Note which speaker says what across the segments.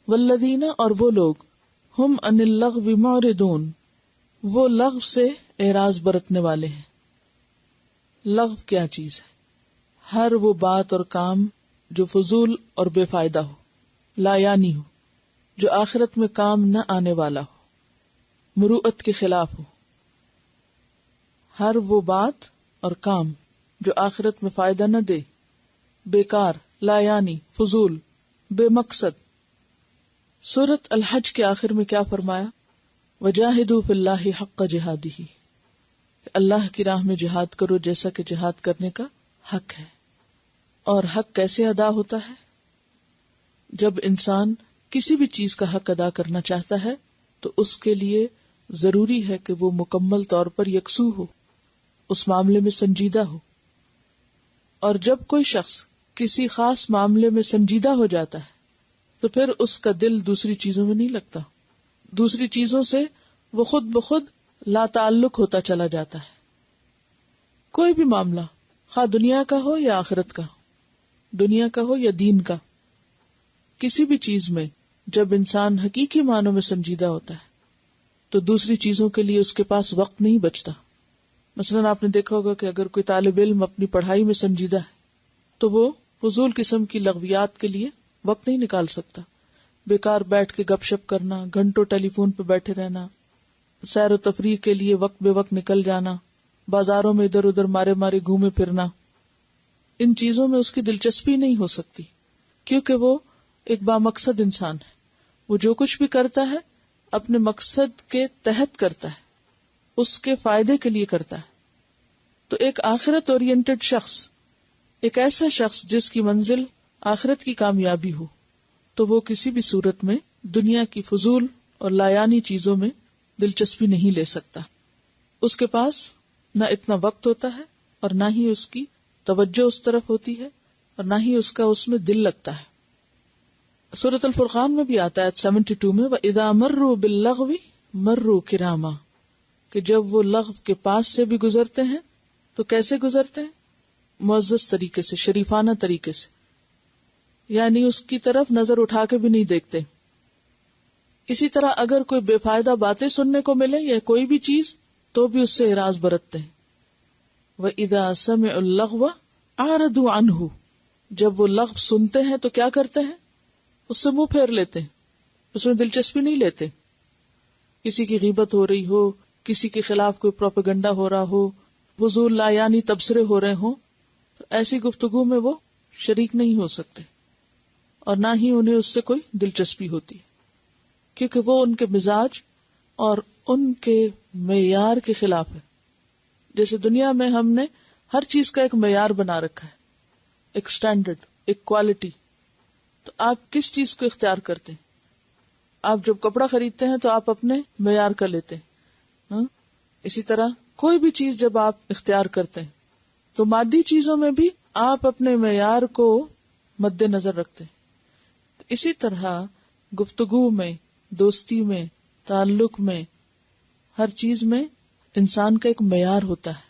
Speaker 1: والذین اور وہ لوگ ہم عن اللغو معرضون وہ لغو سے اعراض برتنے والے ہیں. لغو کیا چیز ہے؟ ہر وہ بات اور کام جو فضول اور بے فائدہ ہو، لا یعنی ہو، جو آخرت میں کام نہ آنے والا ہو، مروءت کے خلاف ہو. ہر وہ بات اور کام جو آخرت میں فائدہ نہ دے، بیکار، لا یعنی، فضول، بے مقصد. سورۃ الحج کے آخر میں کیا فرمایا؟ وجاہدوا فی اللہ حق جہادہ، اللہ کی راہ میں جہاد کرو جیسا کہ جہاد کرنے کا حق ہے. اور حق کیسے ادا ہوتا ہے؟ جب انسان کسی بھی چیز کا حق ادا کرنا چاہتا ہے تو اس کے لیے ضروری ہے کہ وہ مکمل طور پر یکسو ہو، اس معاملے میں سنجیدہ ہو. اور جب کوئی شخص کسی خاص معاملے میں سنجیدہ ہو جاتا ہے تو پھر اس کا دل دوسری چیزوں میں نہیں لگتا، دوسری چیزوں سے وہ خود بخود لا تعلق ہوتا چلا جاتا ہے. کوئی بھی معاملہ، خواہ دنیا کا ہو یا آخرت کا، دنیا کا ہو یا دین کا، کسی بھی چیز میں جب انسان حقیقی معنوں میں سنجیدہ ہوتا ہے تو دوسری چیزوں کے لیے اس کے پاس وقت نہیں بچتا. مثلاً آپ نے دیکھا ہوگا کہ اگر کوئی طالب علم اپنی پڑھائی میں سنجیدہ ہے تو وہ فضول قسم کی لغویات کے لیے وقت نہیں نکال سکتا. بیکار بیٹھ کے گپ شپ کرنا، گھنٹوں ٹیلی فون پہ بیٹھے رہنا، سیر و تفریح کے لیے وقت بے وقت نکل جانا، بازاروں میں ادھر ادھر مارے مارے گھومے پھرنا، ان چیزوں میں اس کی دلچسپی نہیں ہو سکتی کیونکہ وہ ایک بامقصد انسان ہے. وہ جو کچھ بھی کرتا ہے اپنے مقصد کے تحت کرتا ہے، اس کے فائدے کے لیے کرتا ہے. تو ایک آخرت اورینٹڈ شخص، ایک ایسا شخص جس کی منزل آخرت کی کامیابی ہو، تو وہ کسی بھی صورت میں دنیا کی فضول اور لایانی چیزوں میں دلچسپی نہیں لے سکتا. اس کے پاس نہ اتنا وقت ہوتا ہے اور نہ ہی اس کی توجہ اس طرف ہوتی ہے اور نہ ہی اس کا اس میں دل لگتا ہے. سورۃ الفرقان میں بھی آتا ہے 72 میں وَإِذَا مَرُّوا بِاللَّغْوِ مَرُّوا كِرَامًا، کہ جب وہ لغو کے پاس سے بھی گزرتے ہیں تو کیسے گزرتے ہیں؟ معزز طریقے سے، شریفانہ طریقے سے، یعنی اس کی طرف نظر اٹھا کے بھی نہیں دیکھتے. اسی طرح اگر کوئی بے فائدہ باتیں سننے کو ملے یا کوئی بھی چیز تو بھی اس سے اعراض برتتے ہیں. وَإِذَا سَمِعُوا اللَّغْوَ أَعْرَضُوا عَنْهُ، جب وہ لغو سنتے ہیں تو کیا کرتے ہیں؟ اس سے منہ پھیر لیتے ہیں، اس میں دلچسپی نہیں لیتے. کسی کی غیبت ہو رہی ہو، کسی کے خلاف کوئی پروپیگنڈا ہو رہا ہو، فضول لا یعنی تبصرے ہو رہے ہوں، تو ایسی گفتگو میں وہ شریک نہیں ہو سکتے اور نہ ہی انہیں اس سے کوئی دلچسپی ہوتی، کیونکہ وہ ان کے مزاج اور ان کے معیار کے خلاف ہے. جیسے دنیا میں ہم نے ہر چیز کا ایک معیار بنا رکھا ہے، ایک سٹینڈرڈ، ایک کوالٹی. تو آپ کس چیز کو اختیار کرتے ہیں؟ آپ جب کپڑا خریدتے ہیں تو آپ اپنے معیار کا لیتے ہیں. اسی طرح کوئی بھی چیز جب آپ اختیار کرتے ہیں تو مادی چیزوں میں بھی آپ اپنے معیار کو مد نظر رکھتے ہیں. اسی طرح گفتگو میں، دوستی میں، تعلق میں، ہر چیز میں انسان کا ایک معیار ہوتا ہے.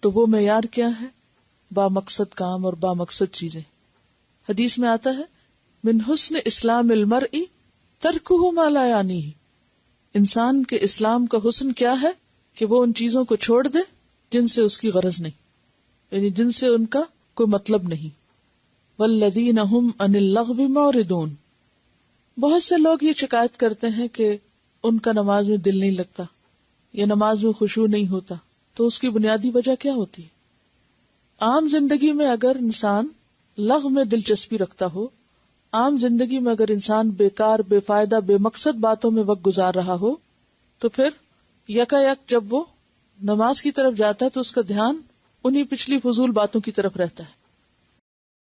Speaker 1: تو وہ معیار کیا ہے؟ بامقصد کام اور بامقصد چیزیں. حدیث میں آتا ہے من حسن اسلام المرء ترکہ ما لا یعنیہ، انسان کے اسلام کا حسن کیا ہے کہ وہ ان چیزوں کو چھوڑ دے جن سے اس کی غرض نہیں، یعنی جن سے ان کا کوئی مطلب نہیں. والذین هم عن اللغو معرضون، بہت سے لوگ یہ شکایت کرتے ہیں کہ ان کا نماز میں دل نہیں لگتا یا نماز میں خشوع نہیں ہوتا. تو اس کی بنیادی وجہ کیا ہوتی ہے؟ عام زندگی میں اگر انسان لغو میں دلچسپی رکھتا ہو، عام زندگی میں اگر انسان بیکار، بے فائدہ، بے مقصد باتوں میں وقت گزار رہا ہو تو پھر یکا یک جب وہ نماز کی طرف جاتا ہے تو اس کا دھیان انہی پچھلی فضول باتوں کی طرف رہتا ہے.